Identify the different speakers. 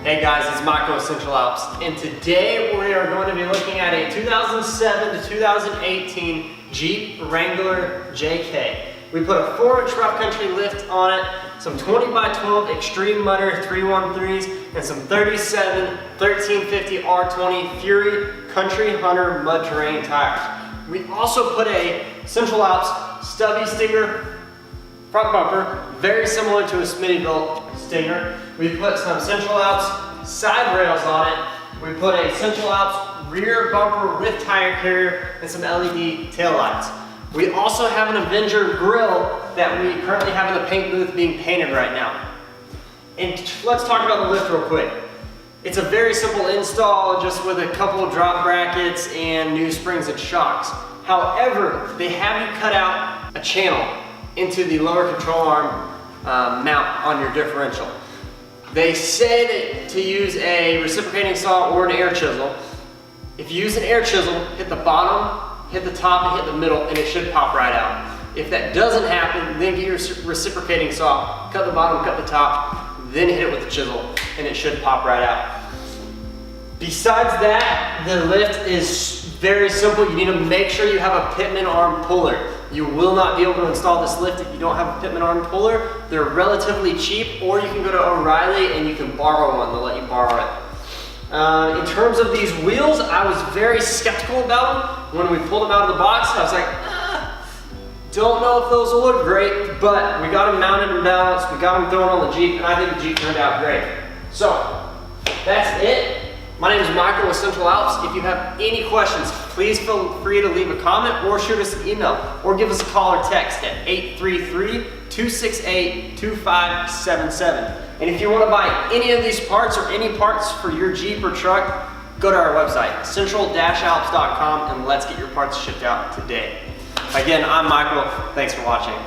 Speaker 1: Hey guys, it's Michael with Central Alps, and today we are going to be looking at a 2007 to 2018 Jeep Wrangler JK. We put a 4-inch rough country lift on it, some 20x12 Xtreme Mudder 313s, and some 37 1350 R20 Fury Country Hunter mud terrain tires. We also put a Central Alps stubby Stinger front bumper, very similar to a Smittyville Stinger. We put some Central Alps side rails on it. We put a Central Alps rear bumper with tire carrier and some LED taillights. We also have an Avenger grill that we currently have in the paint booth being painted right now. And let's talk about the lift real quick. It's a very simple install, just with a couple of drop brackets and new springs and shocks. However, they have you cut out a channel into the lower control arm mount on your differential. They say that to use a reciprocating saw or an air chisel. If you use an air chisel, hit the bottom, hit the top, and hit the middle, and it should pop right out. If that doesn't happen, then get your reciprocating saw, cut the bottom, cut the top, then hit it with the chisel, and it should pop right out. Besides that, the lift is very simple. You need to make sure you have a pitman arm puller. You will not be able to install this lift if you don't have a pitman arm puller. They're relatively cheap, or you can go to O'Reilly and you can borrow one. They'll let you borrow it. In terms of these wheels, I was very skeptical about them. When we pulled them out of the box, I was like, don't know if those will look great, but we got them mounted and balanced, we got them thrown on the Jeep, and I think the Jeep turned out great. So, that's it. My name is Michael with Central Alps. If you have any questions, please feel free to leave a comment or shoot us an email or give us a call or text at 833-268-2577. And if you want to buy any of these parts or any parts for your Jeep or truck, go to our website, central-alps.com, and let's get your parts shipped out today. Again, I'm Michael. Thanks for watching.